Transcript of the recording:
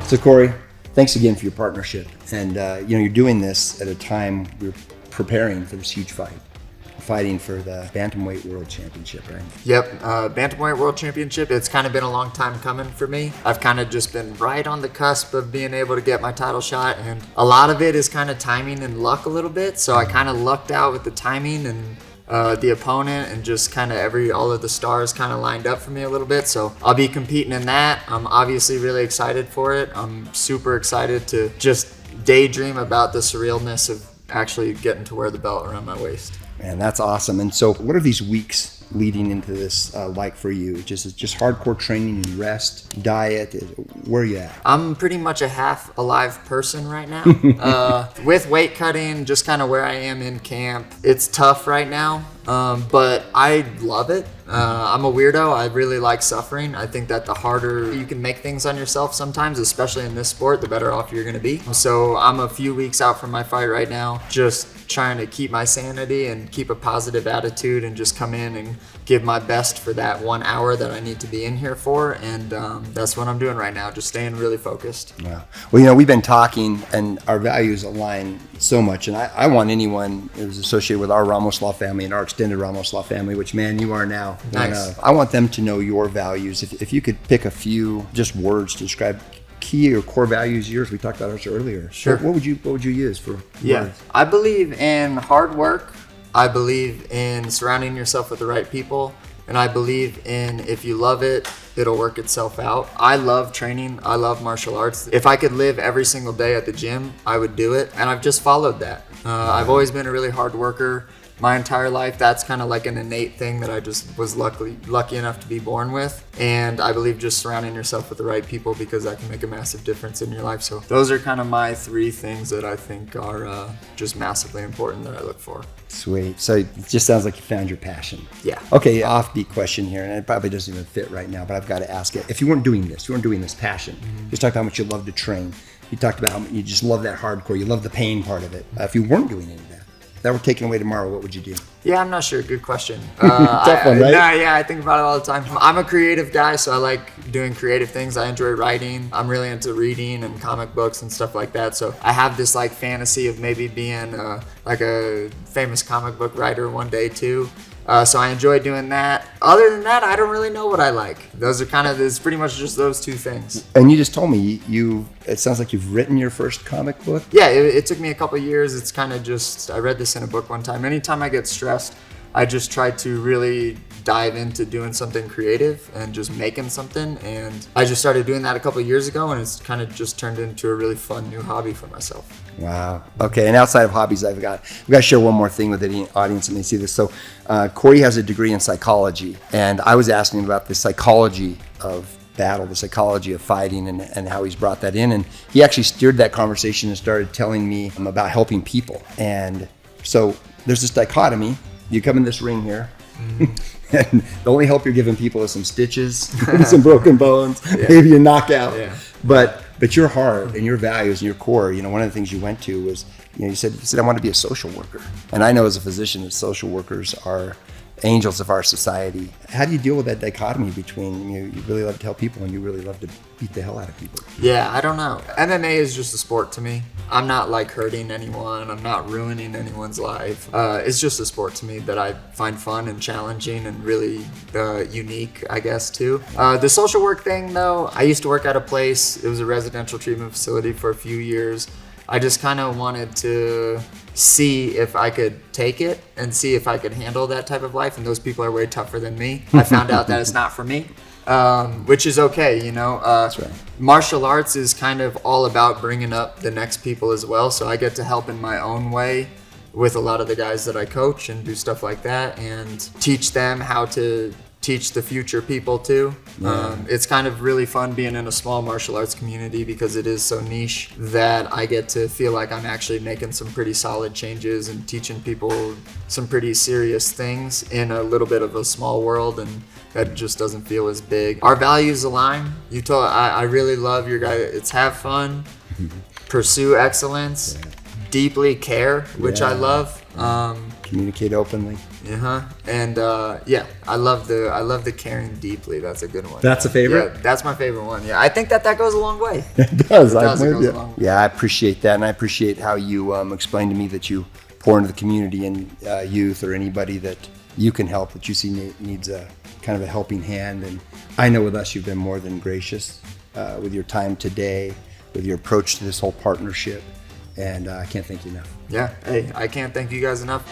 So Cory, thanks again for your partnership. And you're doing this at a time you're preparing for this huge fight, fighting for the Bantamweight World Championship, right? Yep, Bantamweight World Championship. It's kind of been a long time coming for me. I've kind of just been right on the cusp of being able to get my title shot, and a lot of it is kind of timing and luck a little bit. So I kind of lucked out with the timing and the opponent, and just kind of all of the stars kind of lined up for me a little bit. So I'll be competing in that. I'm obviously really excited for it. I'm super excited to just daydream about the surrealness of actually getting to wear the belt around my waist. Man, that's awesome. And so what are these weeks leading into this like for you? Just hardcore training and rest, diet? Where are you at? I'm pretty much a half alive person right now. With weight cutting, just kind of where I am in camp. It's tough right now, but I love it. I'm a weirdo. I really like suffering. I think that the harder you can make things on yourself sometimes, especially in this sport, the better off you're going to be. So I'm a few weeks out from my fight right now, just trying to keep my sanity and keep a positive attitude and just come in and give my best for that 1 hour that I need to be in here for. And that's what I'm doing right now, just staying really focused. Wow. Well, we've been talking and our values align so much. And I want anyone who's associated with our Ramos Law family and our extended Ramos Law family, which, man, you are now. Nice. I want them to know your values. If you could pick a few just words to describe key or core values of yours. We talked about ours earlier. Sure. What would you use for words? I believe in hard work. I believe in surrounding yourself with the right people. And I believe in if you love it, it'll work itself out. I love training. I love martial arts. If I could live every single day at the gym, I would do it. And I've just followed that. I've always been a really hard worker my entire life. That's kind of like an innate thing that I just was lucky enough to be born with. And I believe just surrounding yourself with the right people, because that can make a massive difference in your life. So those are kind of my three things that I think are just massively important that I look for. Sweet. So it just sounds like you found your passion. Yeah. Okay, offbeat question here, and it probably doesn't even fit right now, but I've got to ask it. If you weren't doing this passion, just talked about how much you love to train. You talked about how you just love that hardcore. You love the pain part of it. If you weren't doing any of that, if that were taken away tomorrow, what would you do? Yeah, I'm not sure. Good question. Tough one, right? I think about it all the time. I'm a creative guy, so I like doing creative things. I enjoy writing. I'm really into reading and comic books and stuff like that. So I have this like fantasy of maybe being like a famous comic book writer one day too. So I enjoy doing that. Other than that, I don't really know what I like. It's pretty much just those two things. And you just told me it sounds like you've written your first comic book. Yeah, it took me a couple years. It's kind of just, I read this in a book one time. Anytime I get stressed, I just try to really dive into doing something creative and just making something. And I just started doing that a couple of years ago, and it's kind of just turned into a really fun new hobby for myself. Wow. Okay. And outside of hobbies, we've got to share one more thing with the audience and they see this. So Cory has a degree in psychology, and I was asking him about the psychology of battle, the psychology of fighting, and how he's brought that in. And he actually steered that conversation and started telling me about helping people. And so there's this dichotomy. You come in this ring here, and the only help you're giving people is some stitches, some broken bones, maybe a knockout. Yeah. But your heart and your values and your core, one of the things you went to was, you said I want to be a social worker. And I know as a physician that social workers are angels of our society. How do you deal with that dichotomy between you really love to help people and you really love to beat the hell out of people? Yeah, I don't know. MMA is just a sport to me. I'm not like hurting anyone. I'm not ruining anyone's life. It's just a sport to me that I find fun and challenging and really unique, I guess, too. The social work thing, though, I used to work at a place. It was a residential treatment facility for a few years. I just kind of wanted to see if I could take it and see if I could handle that type of life. And those people are way tougher than me. I found out that it's not for me, which is okay, That's right. Martial arts is kind of all about bringing up the next people as well. So I get to help in my own way with a lot of the guys that I coach and do stuff like that and teach them how to teach the future people too. Yeah. It's kind of really fun being in a small martial arts community because it is so niche that I get to feel like I'm actually making some pretty solid changes and teaching people some pretty serious things in a little bit of a small world, and that just doesn't feel as big. Our values align. I really love your guy. It's have fun, pursue excellence, deeply care, which I Yeah. love. Communicate openly. And I love the caring deeply. That's a good one. That's a favorite? Yeah, that's my favorite one. Yeah, I think that goes a long way. It does. It I'm does, it with goes you. a long way. Yeah, I appreciate that, and I appreciate how you explained to me that you pour into the community and youth or anybody that you can help, that you see needs a kind of a helping hand. And I know with us, you've been more than gracious with your time today, with your approach to this whole partnership, and I can't thank you enough. Yeah, hey, I can't thank you guys enough.